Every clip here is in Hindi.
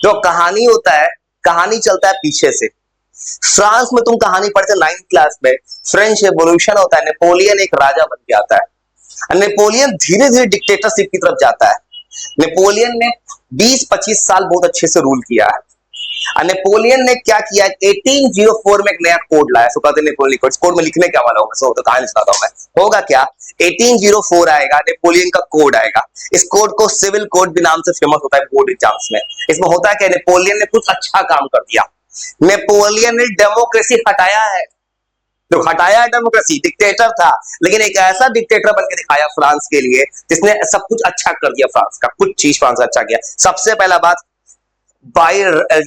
जो कहानी होता है, कहानी चलता है पीछे से। फ्रांस में तुम कहानी पढ़ते 9th क्लास में, फ्रेंच रेवोल्यूशन होता है, नेपोलियन एक राजा बन के आता है, नेपोलियन धीरे धीरे डिक्टेटरशिप की तरफ जाता है। नेपोलियन ने 20-25 साल बहुत अच्छे से रूल किया है। नेपोलियन ने क्या किया, 1804 में एक नया कोड लाया, सो कहते नेपोलियन कोड। कोड में लिखने क्या वाला होगा, सो तो कहानी सुनाता हूं मैं। होगा क्या, 1804 आएगा, नेपोलियन का कोड आएगा। इस कोड को सिविल कोड भी नाम से फेमस होता है बोर्ड एग्जाम्स में। इसमें होता है कि नेपोलियन ने कुछ अच्छा काम कर दिया। नेपोलियन ने डेमोक्रेसी हटाया है, तो हटाया है डेमोक्रेसी, डिक्टेटर था, लेकिन एक ऐसा डिक्टेटर बन के दिखाया फ्रांस के लिए जिसने सब कुछ अच्छा कर दिया। फ्रांस का कुछ चीज फ्रांस अच्छा किया। सबसे पहला बात, बाय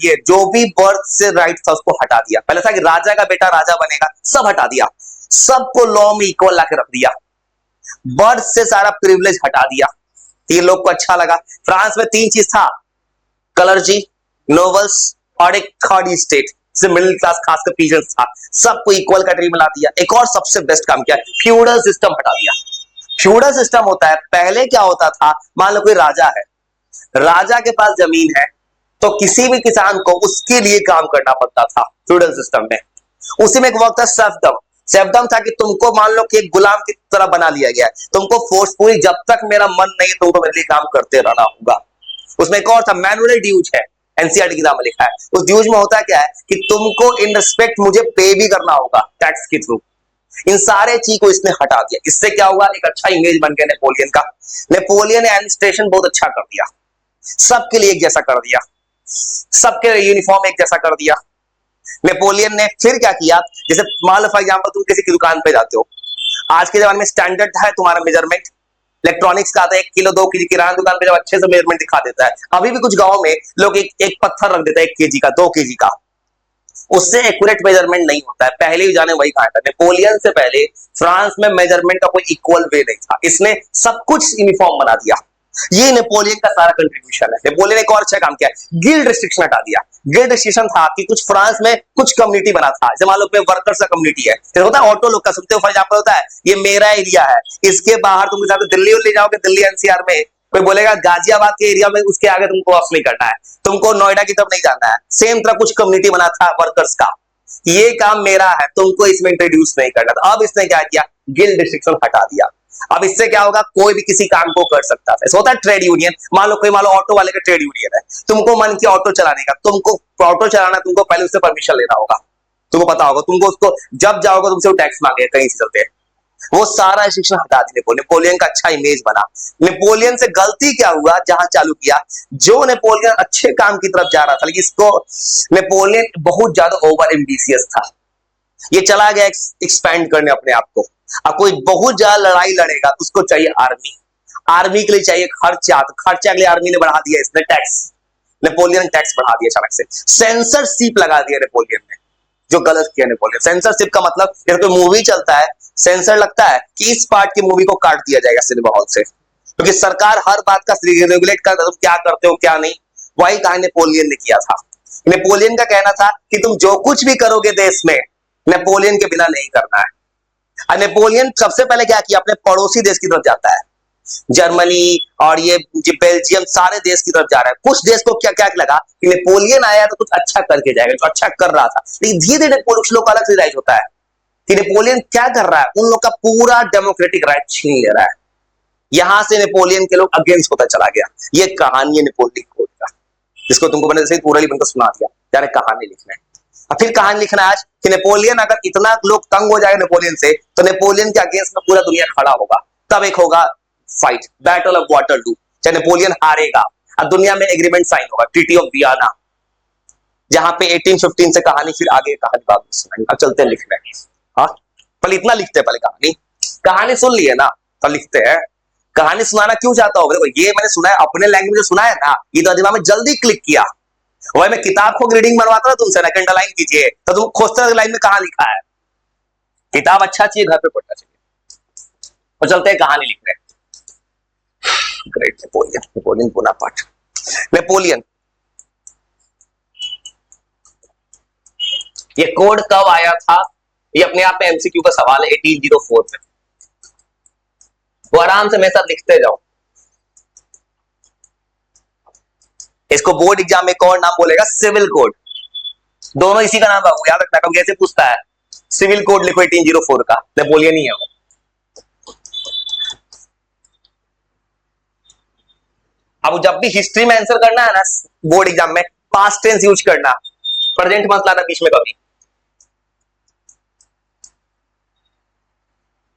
ये जो भी बर्थ से राइट था उसको हटा दिया। पहले था कि राजा का बेटा राजा बनेगा, सब हटा दिया, सबको लॉ में इक्वल लाके रख दिया, बर्थ से सारा प्रिविलेज हटा दिया। ये लोग को अच्छा लगा। फ्रांस में 3 चीज था, कलर्जी, नोबल्स और एक थर्ड स्टेट से मिडिल क्लास, खासकर पीजेंट्स था, सबको इक्वल कैटेगरी में ला दिया। एक और सबसे बेस्ट काम किया, फ्यूडल सिस्टम हटा दिया। फ्यूडल सिस्टम होता है, पहले क्या होता था, मान लो कोई राजा है, राजा के पास जमीन है, तो किसी भी किसान को उसके लिए काम करना पड़ता था फ्यूडल सिस्टम में। उसी में एक वर्क था सर्फडम। सर्फडम था कि तुमको मान लो कि एक गुलाम की तरह बना लिया गया है, तुमको फोर्सफुली जब तक मेरा मन नहीं तुमको मेरे लिए काम करते रहना होगा। उसमें एक और था मैनुअल ड्यूज है, एनसीईआरटी की किताब में लिखा है। उस ड्यूज में होता क्या है कि तुमको इन रिस्पेक्ट मुझे पे भी करना होगा टैक्स के थ्रू। इन सारे चीज को इसने हटा दिया। इससे क्या हुआ, एक अच्छा इमेज बन गया नेपोलियन का। नेपोलियन ने एडमिनिस्ट्रेशन बहुत अच्छा कर दिया, सबके लिए एक जैसा कर दिया, सबके यूनिफॉर्म एक जैसा कर दिया। नेपोलियन ने फिर क्या किया, जैसे मान लो फॉर एग्जांपल तुम किसी की दुकान पे जाते हो, आज के जमाने में स्टैंडर्ड है तुम्हारा मेजरमेंट, इलेक्ट्रॉनिक्स का आता है 1 किलो 2 केजी, किराना दुकान पे जब अच्छे से मेजरमेंट दिखा देता है। अभी भी कुछ गांव में लोग एक पत्थर रख देता है 1 केजी का 2 केजी का, उससे एक्यूरेट मेजरमेंट नहीं होता है। पहले भी जाने वही कहा था, नेपोलियन से पहले फ्रांस में मेजरमेंट का कोई इक्वल वे नहीं था, इसने सब कुछ यूनिफॉर्म बना दिया। ये नेपोलियन का सारा कंट्रीब्यूशन है। नेपोलियन एक और अच्छा काम किया, गिल्ड रिस्ट्रिक्शन हटा दिया। गिल्ड रिस्ट्रिक्शन था कि कुछ फ्रांस में कुछ कम्युनिटी बना था, जैसे मान लो वर्कर्स का कम्युनिटी है, तो होता है ऑटो लोग का, सुनते हो फॉर एग्जांपल होता है ये मेरा एरिया है, इसके बाहर तुम दिल्ली ले जाओगे, दिल्ली एनसीआर में कोई बोलेगा गाजियाबाद के एरिया में उसके आगे तुमको क्रॉस नहीं करना है, तुमको नोएडा की तरफ नहीं जाना है। सेम तरह कुछ कम्युनिटी बना था वर्कर्स का, ये काम मेरा है, तुमको इसमें इंट्रोड्यूस नहीं करना था। अब इसने क्या किया, गिल्ड रिस्ट्रिक्शन हटा दिया। अब इससे क्या होगा, कोई भी किसी काम को कर सकता है। ऐसा होता है ट्रेड यूनियन, मान लो ऑटो वाले का ट्रेड यूनियन है, तुमको मन किया ऑटो चलाने का, तुमको ऑटो चलाना, तुमको पहले उससे परमिशन लेना होगा, तुमको पता होगा, तुमको उसको जब जाओगे तुमसे वो टैक्स मांगे कहीं से चलते। वो सारा रिस्ट्रिक्शन हटा दी नेपोलियन का अच्छा इमेज बना। नेपोलियन से गलती क्या हुआ, जहां चालू किया, जो नेपोलियन अच्छे काम की तरफ जा रहा था, लेकिन इसको नेपोलियन बहुत ज्यादा ओवर एम्बिशियस था, ये चला गया एक्सपैंड करने अपने आप को। अब कोई बहुत ज्यादा लड़ाई लड़ेगा तो उसको चाहिए आर्मी, आर्मी के लिए चाहिए खर्चा, तो खर्चा के लिए आर्मी ने बढ़ा दिया इसने टैक्स, नेपोलियन टैक्स बढ़ा दिया अचानक से, सेंसरशिप लगा दिया नेपोलियन ने, जो गलत किया नेपोलियन। सेंसरशिप का मतलब जैसे कोई मूवी चलता है, सेंसर लगता है कि इस पार्ट की मूवी को काट दिया जाएगा सिनेमा हॉल से, क्योंकि सरकार हर बात का रेगुलेट करता है, तुम क्या करते हो क्या नहीं। वही कहा नेपोलियन ने किया था। नेपोलियन का कहना था कि तुम जो कुछ भी करोगे देश में, नेपोलियन के बिना नहीं करना है। और नेपोलियन सबसे पहले क्या किया, अपने पड़ोसी देश की तरफ जाता है, जर्मनी और ये बेल्जियम, सारे देश की तरफ जा रहा है। कुछ देश को क्या क्या लगा कि नेपोलियन आया तो कुछ अच्छा करके जाएगा, जो अच्छा कर रहा था, लेकिन धीरे धीरे कुछ लोग अलग से राइज होता है कि नेपोलियन क्या कर रहा है, उन लोग का पूरा डेमोक्रेटिक राइट छीन ले रहा है। यहां से नेपोलियन के लोग अगेंस्ट होता चला गया। ये कहानी है नेपोलियन कोड का, जिसको तुमको मैंने जैसे पूरा बनकर सुना दिया, जाने कहानी लिखना है। और फिर कहानी लिखना आज कि नेपोलियन, अगर इतना लोग तंग हो जाए नेपोलियन से, तो नेपोलियन के अगेंस्ट में पूरा दुनिया खड़ा होगा, तब एक होगा फाइट, बैटल ऑफ वाटरलू, चाहे नेपोलियन हारेगा और दुनिया में एग्रीमेंट साइन होगा, ट्रीटी ऑफ वियना, जहां पे 1815 से कहानी फिर आगे कहानी बाद में सुनाएंगे। अब चलते हैं लिखने। हाँ, पहले इतना लिखते हैं, पहले कहानी, कहानी सुन लिए ना, तो लिखते हैं। कहानी सुनाना क्यों चाहता हूं, देखो ये मैंने सुना है अपने लैंग्वेज में सुना है ना, ये तो दिमाग में जल्दी क्लिक किया। वही मैं किताब को रीडिंग बनवाता ना तुमसे ना, अंडरलाइन कीजिए, तो तुम खोजते लाइन में कहां लिखा है। किताब अच्छा चाहिए, घर पे पढ़ना चाहिए। तो चलते हैं कहानी लिख रहे हैं। Great Napoleon, Napoleon Bonaparte. Napoleon, ये कोड कब आया था, ये अपने आप में एमसीक्यू का सवाल है। 1804 में, वो आराम से मेरे साथ लिखते जाओ। इसको बोर्ड एग्जाम में एक और नाम बोलेगा सिविल कोड। दोनों इसी का नाम बाबू, याद रखना, कभी कैसे पूछता है। सिविल कोड लिखो 1804 का, नेपोलियन ही है वो। अब जब भी हिस्ट्री में आंसर करना है ना बोर्ड एग्जाम में, पास्ट टेंस यूज करना, प्रेजेंट मत लाना बीच में कभी।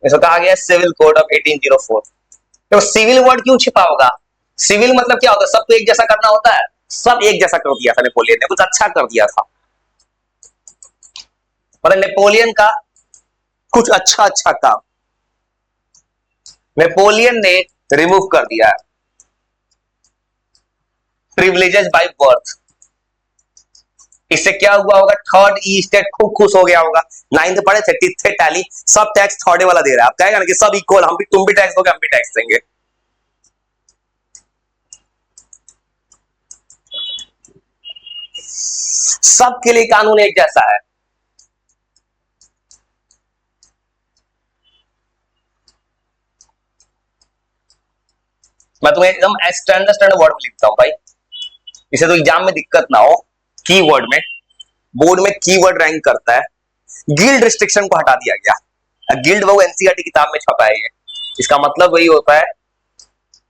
इसको कहा गया सिविल कोड ऑफ 1804। तो सिविल वर्ड क्यों छिपा होगा? सिविल मतलब क्या होता है? सबको एक जैसा करना होता है। सब एक जैसा कर दिया था नेपोलियन ने, कुछ अच्छा कर दिया था। मतलब नेपोलियन का कुछ अच्छा अच्छा काम नेपोलियन ने रिमूव कर दिया है। प्रिविलेजेस बाय बर्थ, इससे क्या हुआ होगा? थर्ड ई स्टेट खूब खुश हो गया होगा। नाइन्थ पढ़े थे, टिथ टैली, सब टैक्स थर्ड वाला दे रहा है। आप कहेगा ना कि सब इक्वल, हम भी, तुम भी टैक्स दोगे, हम भी टैक्स देंगे। सबके लिए कानून एक जैसा है। मैं तुम्हें एकदम स्टैंडर्ड वर्ड में लिखता हूं भाई, इसे तो एग्जाम में दिक्कत ना हो। कीवर्ड में, बोर्ड में कीवर्ड रैंक करता है। गिल्ड रिस्ट्रिक्शन को हटा दिया गया। गिल्ड वो एनसीईआरटी किताब में छपा है ये। इसका मतलब वही होता है,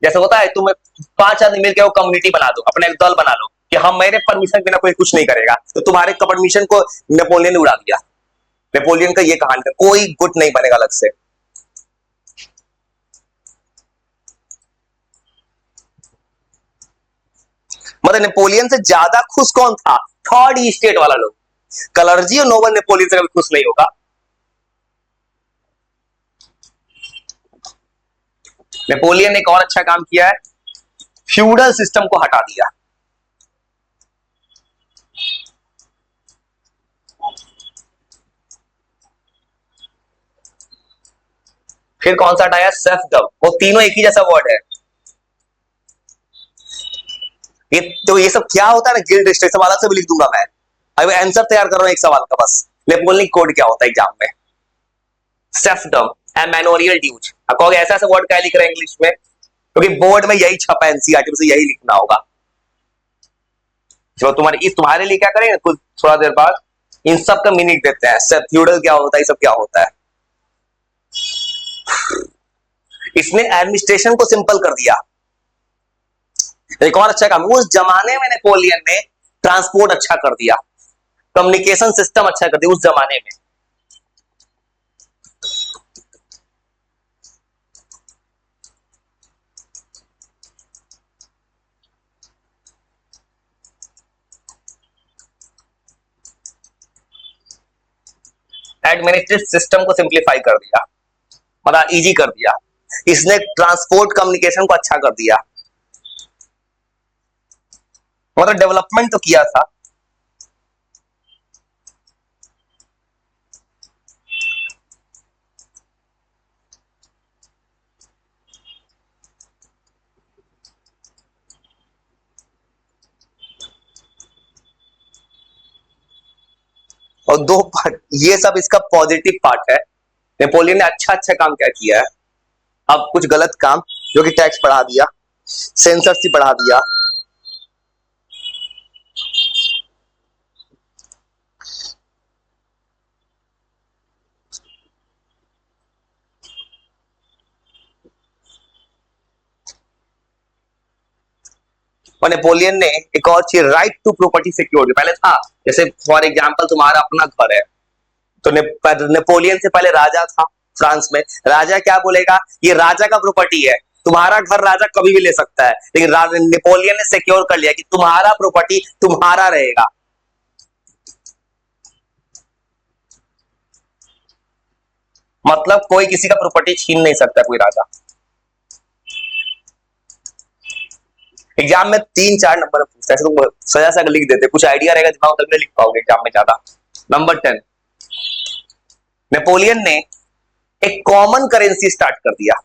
जैसे होता है तुम 5 आदमी मिलकर वो कम्युनिटी बना दो, अपना एक दल बना लो कि हम मेरे परमिशन बिना कोई कुछ नहीं करेगा, तो तुम्हारे परमिशन को नेपोलियन ने उड़ा दिया। नेपोलियन का ये कहानी है, कोई गुट नहीं बनेगा अलग से। मतलब नेपोलियन से ज्यादा खुश कौन था? थर्ड ई स्टेट वाला लोग। कलर्जी और नोबल नेपोलियन से कभी खुश नहीं होगा। नेपोलियन ने एक और अच्छा काम किया है, फ्यूडल सिस्टम को हटा दिया। फिर कौन सा हटाया? सेल्फडम। वो तीनों एक ही जैसा वर्ड है। ये तो ये सब क्या होता है ना, गिल्ड रिस्ट्रिक्शन अलग से भी लिख दूंगा मैं। अभी आंसर तैयार कर रहा हूं एक सवाल का बस। नेपोलियन कोड क्या होता है एग्जाम में? सेल्फडम एंड मैनोरियल ड्यूज। अब कहोगे ऐसा ऐसा वर्ड क्या लिख रहे हैं इंग्लिश में? क्योंकि बोर्ड में यही छपा है, एनसीईआरटी में से यही लिखना होगा। जो तुम्हारे लिए क्या करेंगे कुछ थोड़ा देर बाद, इन सब का मीनिंग देते हैं। फ्यूडल क्या होता है, ये सब क्या होता है। इसने एडमिनिस्ट्रेशन को सिंपल कर दिया। एक और अच्छा काम, उस जमाने में नेपोलियन ने ट्रांसपोर्ट अच्छा कर दिया, कम्युनिकेशन सिस्टम अच्छा कर दिया उस जमाने में। एडमिनिस्ट्रेटिव सिस्टम को सिंप्लीफाई कर दिया, मतलब इजी कर दिया। इसने ट्रांसपोर्ट कम्युनिकेशन को अच्छा कर दिया, मतलब डेवलपमेंट तो किया था। और दो पार्ट, ये सब इसका पॉजिटिव पार्ट है। नेपोलियन ने अच्छा अच्छा काम क्या किया है। अब कुछ गलत काम, जो कि टैक्स बढ़ा दिया, सेंसरशिप बढ़ा दिया। और नेपोलियन ने एक और चीज, राइट टू प्रॉपर्टी सिक्योर पहले था। जैसे फॉर एग्जांपल तुम्हारा अपना घर है, तो नेपोलियन से पहले राजा था फ्रांस में। राजा क्या बोलेगा? ये राजा का प्रॉपर्टी है, तुम्हारा घर राजा कभी भी ले सकता है। लेकिन नेपोलियन ने सिक्योर कर लिया कि तुम्हारा प्रॉपर्टी तुम्हारा रहेगा। मतलब कोई किसी का प्रॉपर्टी छीन नहीं सकता कोई राजा। एग्जाम में 3-4 नंबर पूछता है, तुम सजा सा लिख देते, कुछ आइडिया रहेगा दिमाग तब नहीं लिख पाओगे एग्जाम में ज्यादा। नंबर 10, नेपोलियन ने एक कॉमन करेंसी स्टार्ट कर दिया।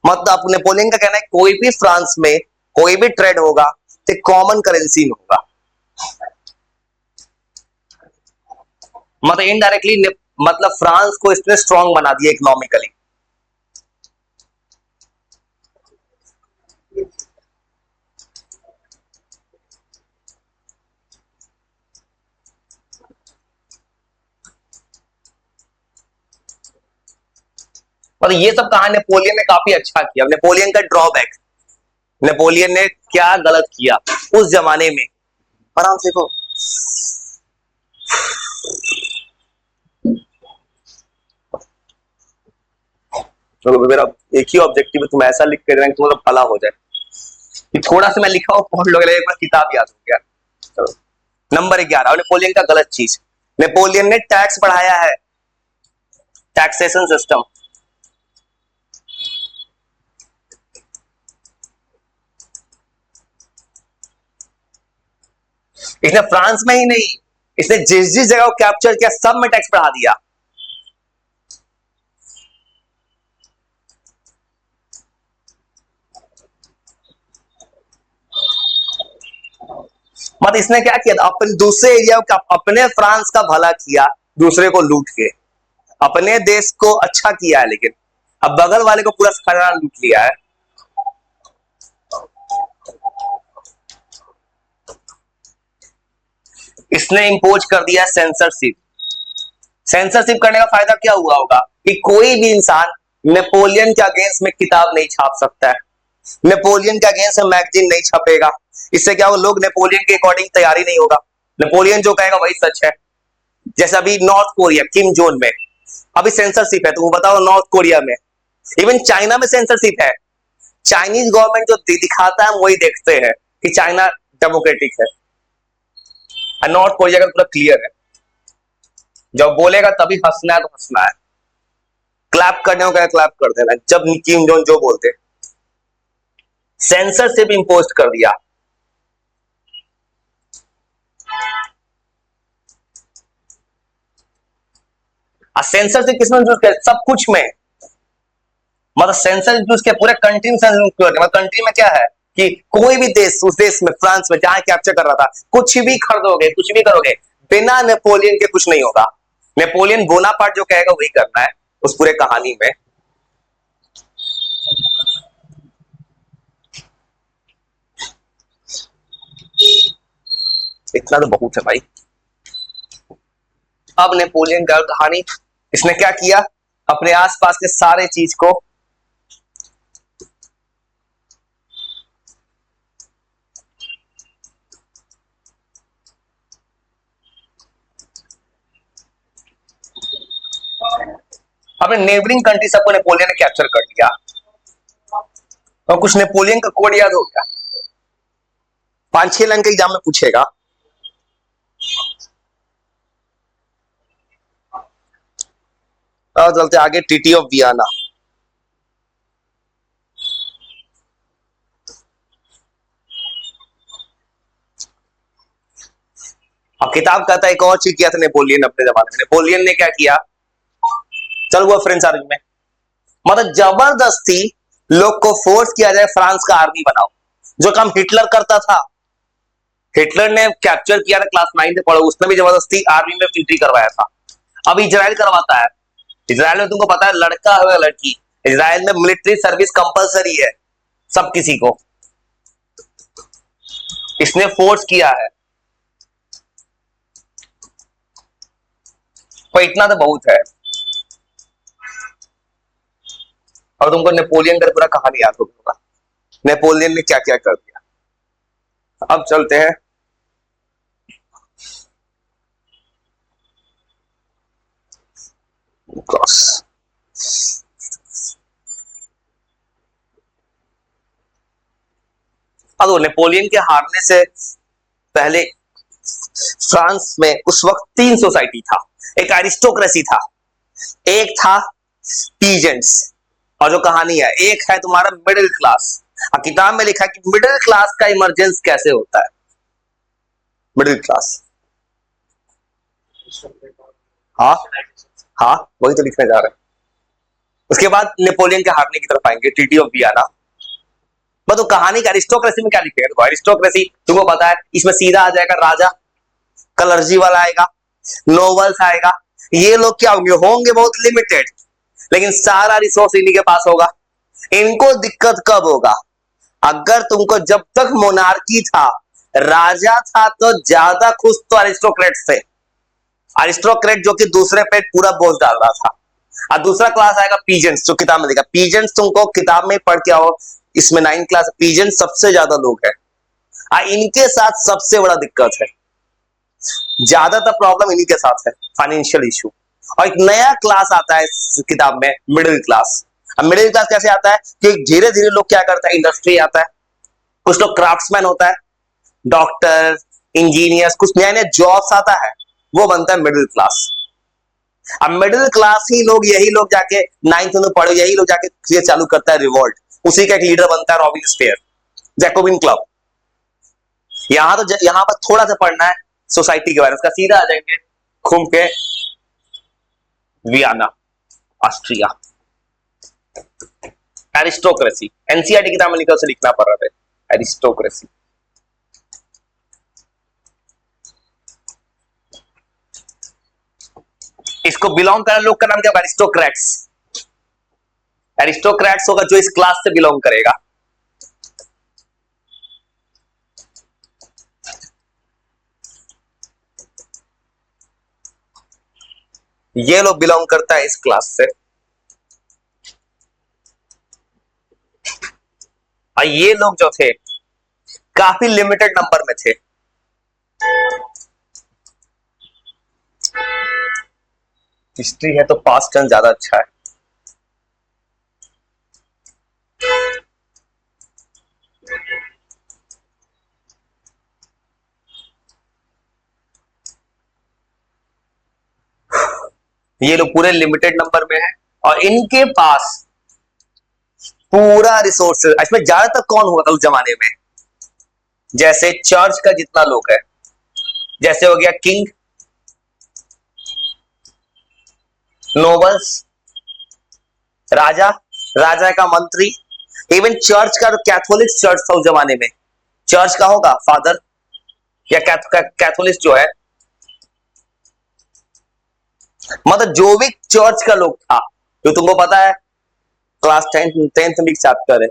मतलब नेपोलियन का कहना है कोई भी फ्रांस में कोई भी ट्रेड होगा तो कॉमन करेंसी में होगा। मतलब इनडायरेक्टली मतलब फ्रांस को इसने स्ट्रांग बना दिया इकोनॉमिकली। और ये सब कहा नेपोलियन ने काफी अच्छा किया। नेपोलियन का ड्रॉबैक, नेपोलियन ने क्या गलत किया उस जमाने में, आराम से देखो। तो मेरा एक ही ऑब्जेक्टिव है, तुम ऐसा लिख के देना कि तुम्हारा भला हो जाए, कि थोड़ा सा मैं लिखा हूं पढ़ लोगे, एक बार किताब याद हो गया। चलो नंबर 11, नेपोलियन का गलत चीज, नेपोलियन ने टैक्स बढ़ाया है, टैक्सेशन सिस्टम। इसने फ्रांस में ही नहीं, इसने जिस जिस जगह को कैप्चर किया सब में टैक्स बढ़ा दिया। मतलब इसने क्या किया था, अपने दूसरे एरिया को, अपने फ्रांस का भला किया, दूसरे को लूट के, अपने देश को अच्छा किया है, लेकिन अब बगल वाले को पूरा खजाना लूट लिया है। इसने इंपोज कर दिया सेंसरशिप। सेंसरशिप करने का फायदा क्या हुआ होगा कि कोई भी इंसान नेपोलियन के अगेंस्ट में किताब नहीं छाप सकता है, नेपोलियन के अगेंस्ट में मैगजीन नहीं छपेगा। इससे क्या होगा, लोग नेपोलियन के अकॉर्डिंग तैयारी नहीं होगा, नेपोलियन जो कहेगा वही सच है। जैसे अभी नॉर्थ कोरिया किम जोन में अभी सेंसरशिप है, तो वो बताओ नॉर्थ कोरिया में, इवन चाइना में सेंसरशिप है। चाइनीज गवर्नमेंट जो दिखाता है हम वही देखते हैं कि चाइना डेमोक्रेटिक है, और नॉर्थ कोरिया का पूरा क्लियर है, जब बोलेगा तभी हंसना है तो हंसना है, क्लैप करने को क्लैप कर देना जब किम जोन जो बोलते। सेंसरशिप इंपोज कर दिया। सेंसरशिप किसमें यूज कर, सब कुछ में, मतलब सेंसर यूज किया पूरे कंट्री में, मतलब कंट्री में क्या है कि कोई भी देश, उस देश में फ्रांस में जहां कैप्चर कर रहा था, कुछ भी खरीदोगे कुछ भी करोगे, बिना नेपोलियन के कुछ नहीं होगा। नेपोलियन बोनापार्ट जो कहेगा वही करना है उस पूरे कहानी में। इतना तो बहुत है भाई। अब नेपोलियन का कहानी, इसने क्या किया, अपने आसपास के सारे चीज को अपने नेबरिंग कंट्री सबको नेपोलियन ने कैप्चर कर लिया। और कुछ नेपोलियन का कोड याद हो गया, 5-6 लाइन के एग्जाम में पूछेगा। और चलते आगे, ट्रीटी ऑफ वियना। अब किताब कहता है एक और चीज किया था नेपोलियन अपने जमाने में। नेपोलियन ने क्या किया, चल हुआ फ्रेंच आर्मी में, मतलब जबरदस्ती लोग को फोर्स किया जाए फ्रांस का आर्मी बनाओ, जो काम हिटलर करता था। हिटलर ने कैप्चर किया था, क्लास 9 से पढ़ो, उसने भी जबरदस्ती आर्मी में एंट्री करवाया था। अब इजराइल करवाता है। इजराइल में तुमको पता है लड़का है या लड़की, इजराइल में मिलिट्री सर्विस कंपलसरी है सब किसी को, इसने फोर्स किया है। पर इतना तो बहुत है। और तुमको नेपोलियन का पूरा कहानी याद होगा, नेपोलियन ने क्या क्या कर दिया। अब चलते हैं क्रॉस। अब नेपोलियन के हारने से पहले फ्रांस में उस वक्त 3 सोसाइटी था। एक एरिस्टोक्रेसी था, एक था पीजेंट्स, और जो कहानी है एक है तुम्हारा मिडिल क्लास। किताब में लिखा है कि मिडिल क्लास का इमरजेंस कैसे होता है। मिडिल क्लास, हाँ हाँ वही तो लिखने जा रहे हैं। उसके बाद नेपोलियन के हारने की तरफ आएंगे, ट्रीटी ऑफ वियना। तो कहानी का एरिस्टोक्रेसी में क्या लिखेगा, देखो एरिस्टोक्रेसी तुमको पता है, इसमें सीधा आ जाएगा राजा, कलर्जी वाला आएगा, नोबल्स आएगा। ये लोग क्या होंगे बहुत लिमिटेड, लेकिन सारा रिसोर्स इन्हीं के पास होगा। इनको दिक्कत कब होगा, अगर तुमको जब तक मोनार्की था, राजा था, तो ज्यादा खुश तो अरिस्टोक्रेट थे। अरिस्टोक्रेट जो कि दूसरे पे पूरा बोझ डाल रहा था, और दूसरा क्लास आएगा पीजेंट्स, जो किताब में देखा। पीजेंट्स तुमको किताब में पढ़ के आओ, इसमें 9th क्लास पीजेंट्स सबसे ज्यादा लोग है और इनके साथ सबसे बड़ा दिक्कत है, ज्यादातर प्रॉब्लम इन्हीं के साथ है, फाइनेंशियल इशू। और एक नया क्लास आता है इस किताब में, मिडिल क्लास। अब मिडिल क्लास कैसे आता है कि धीरे धीरे लोग क्या करता है, इंडस्ट्री आता है, कुछ लोग क्राफ्ट्समैन होता है, डॉक्टर, इंजीनियर्स, कुछ नया नया जॉब्स आता है, वो बनता है मिडिल क्लास। अब मिडिल क्लास ही लोग, यही लोग जाके 9th में पढ़े, यही लोग जाके ये चालू करता है रिवॉल्ट, उसी का एक लीडर बनता है रॉबिन स्पेयर, जैकोबिन क्लब। यहां तो यहां पर थोड़ा सा पढ़ना है सोसाइटी के बारे में, उसका सीधा आ जाएंगे घूम के वियना, ऑस्ट्रिया। एरिस्टोक्रेसी, एनसीईआरटी किताब में लिखा, उसे लिखना पड़ रहा है, एरिस्टोक्रेसी। इसको बिलोंग करने लोग का नाम क्या, एरिस्टोक्रेट्स। एरिस्टोक्रेट्स होगा जो इस क्लास से बिलोंग करेगा। ये लोग बिलोंग करता है इस क्लास से, और ये लोग जो थे काफी लिमिटेड नंबर में थे। हिस्ट्री है तो पास्ट टेंस ज्यादा अच्छा है। ये लोग पूरे लिमिटेड नंबर में है और इनके पास पूरा रिसोर्सेज। इसमें ज्यादातर कौन हुआ था उस जमाने में, जैसे चर्च का जितना लोग है, जैसे हो गया किंग, नोबल्स, राजा, राजा का मंत्री, इवन चर्च का, कैथोलिक चर्च था उस जमाने में, चर्च का होगा फादर या कैथोलिक जो है, मतलब जो भी चर्च का लोग था, जो तुमको पता है क्लास 10th में चैप्टर है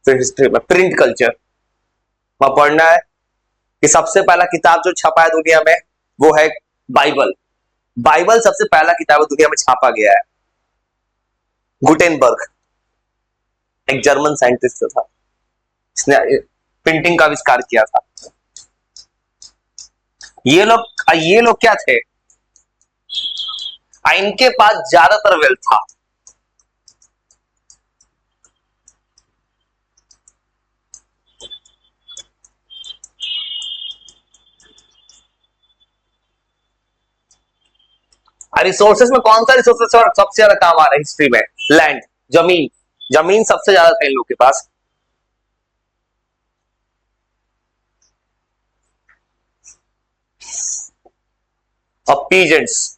फिर हिस्ट्री में, प्रिंट कल्चर वहां पढ़ना है कि सबसे पहला किताब जो छपा है दुनिया में वो है बाइबल। बाइबल सबसे पहला किताब दुनिया में छापा गया है। गुटेनबर्ग, एक जर्मन साइंटिस्ट जो था, इसने प्रिंटिंग का आविष्कार किया था। ये लोग क्या थे, इनके पास ज्यादातर वेल्थ था। रिसोर्सेज में कौन सा रिसोर्सेज सबसे ज्यादा काम आ रहा है हिस्ट्री में, लैंड, जमीन। जमीन सबसे ज्यादा था इन लोग के पास। और पीजेंट्स,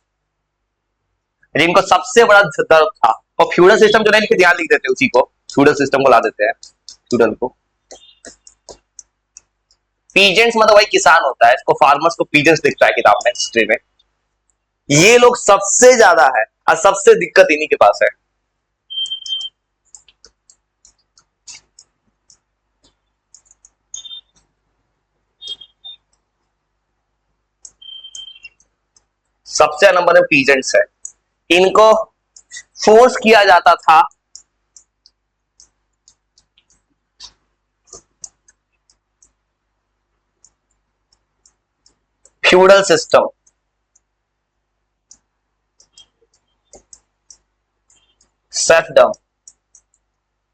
जिनको सबसे बड़ा दर्द था। और फ्यूडल सिस्टम जो है इनके ध्यान लिख देते हैं, उसी को फ्यूडल सिस्टम को ला देते हैं, फ्यूडल को। पीजेंट्स मतलब वही किसान होता है, इसको फार्मर्स को पीजेंट्स लिखता है किताब में, हिस्ट्री में। ये लोग सबसे ज्यादा है और सबसे दिक्कत इन्हीं के पास है। सबसे नंबर में पीजेंट्स है। इनको फोर्स किया जाता था फ्यूडल सिस्टम, सर्फडम,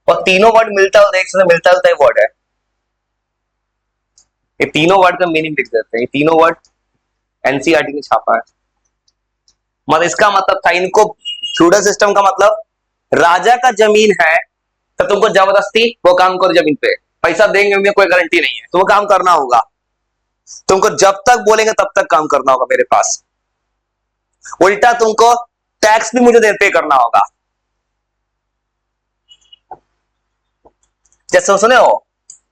और तीनों वर्ड मिलता है, एक से मिलता जुलता वर्ड है। ये तीनों वर्ड का मीनिंग लिख देते हैं, ये तीनों वर्ड एनसीईआरटी ने छापा है। मतलब इसका मतलब था इनको, फ्यूडल सिस्टम का मतलब राजा का जमीन है तो तुमको जबरदस्ती वो काम करो, जमीन पे पैसा देंगे कोई गारंटी नहीं है, तुमको काम करना होगा, तुमको जब तक बोलेंगे तब तक काम करना होगा मेरे पास। उल्टा तुमको टैक्स भी मुझे पे करना होगा। जैसे सुने हो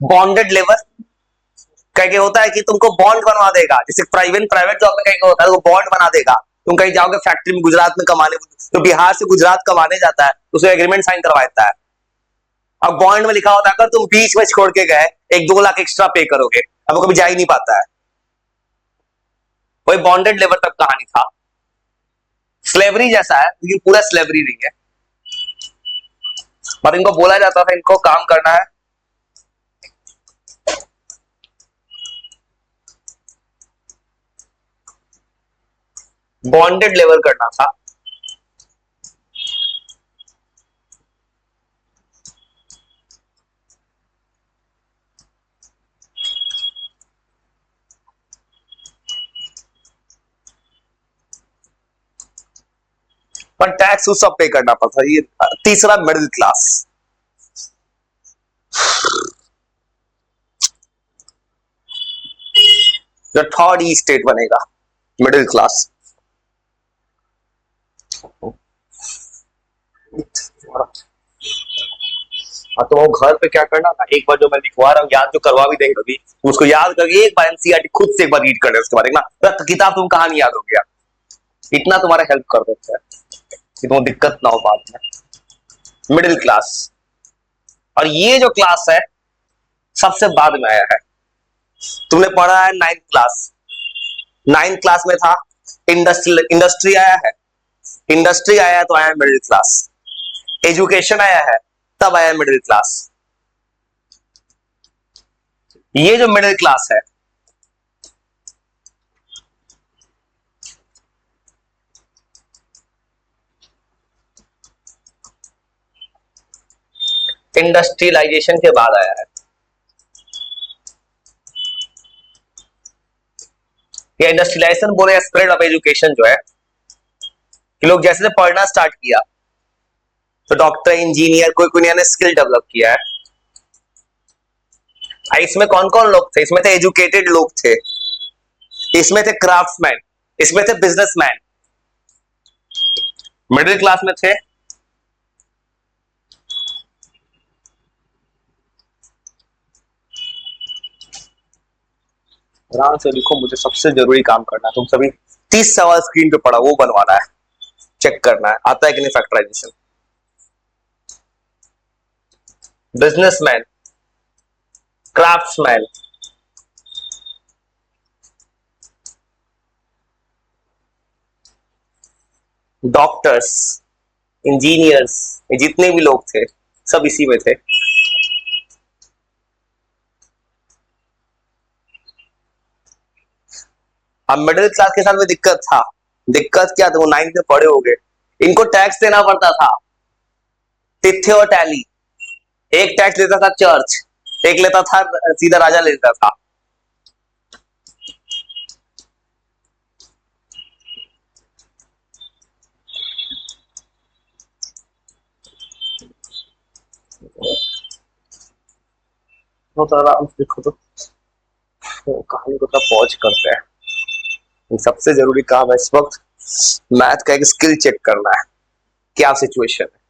बॉन्डेड लेबर, कहीं होता है कि तुमको बॉन्ड बनवा देगा, जैसे प्राइवेट जॉब में कहीं होता है वो बॉन्ड बना देगा। तुम कहीं जाओगे फैक्ट्री में गुजरात में कमाने, तो बिहार से गुजरात कमाने जाता है तो उसे एग्रीमेंट साइन करवा देता है। अब बॉन्ड में लिखा होता है अगर तुम बीच में छोड़ के गए 1-2 लाख एक्स्ट्रा पे करोगे, अब वो कभी जा ही नहीं पाता है। वही बॉन्डेड लेबर तक कहानी था। स्लेवरी जैसा है लेकिन पूरा स्लेवरी नहीं है। पर इनको बोला जाता था इनको काम करना है बॉन्डेड लेबर करना था। पर टैक्स उस सब पे करना पड़ता। ये तीसरा मिडिल क्लास। जो थर्ड ई स्टेट बनेगा मिडिल क्लास। हाँ तो वो घर पे क्या करना था, एक बार जो मैं लिखवा रहा हूँ याद जो करवा भी देंगे अभी, उसको याद करके एक बार एनसीईआरटी खुद से एक बार रीड कर ले, उसके बाद देखना किताब तुम कहानी याद हो गया। इतना तुम्हारा हेल्प कर देता है कि तुम्हें दिक्कत ना हो बाद में। Middle class. और ये जो क्लास है सबसे बाद में आया है। तुमने पढ़ा है नाइन्थ क्लास। नाइन्थ क्लास में था इंडस्ट्री आया है। इंडस्ट्री आया है तो आया मिडिल क्लास। एजुकेशन आया है तब आया मिडिल क्लास। ये जो मिडिल क्लास है इंडस्ट्रियलाइजेशन के बाद आया है। ये इंडस्ट्रियलाइजेशन बोले स्प्रेड ऑफ एजुकेशन जो है कि लोग जैसे पढ़ना स्टार्ट किया तो डॉक्टर इंजीनियर कोई कोई ने स्किल डेवलप किया है। इसमें कौन कौन लोग थे, इसमें थे एजुकेटेड लोग थे, इसमें थे क्राफ्ट्समैन, इसमें थे बिजनेसमैन। मिडिल क्लास में थे आराम से लिखो, मुझे सबसे जरूरी काम करना है। तुम सभी 30 सवाल स्क्रीन पे पड़ा वो बनवाना है, चेक करना है आता है कि नहीं factorisation. Businessman, craftsman, doctors, engineers, ये जितने भी लोग थे सब इसी में थे। अब मिडिल क्लास के साथ में दिक्कत था। दिक्कत क्या था, वो 9th में पढ़े हो गए, इनको टैक्स देना पड़ता था। तिथ्य और टैली। एक टैक्स लेता था चर्च, एक लेता था सीधा राजा लेता था। तो आराम से देखो तो कहानी को थोड़ा पॉज करते हैं। सबसे जरूरी काम है इस वक्त मैथ का एक स्किल चेक करना है, क्या सिचुएशन है।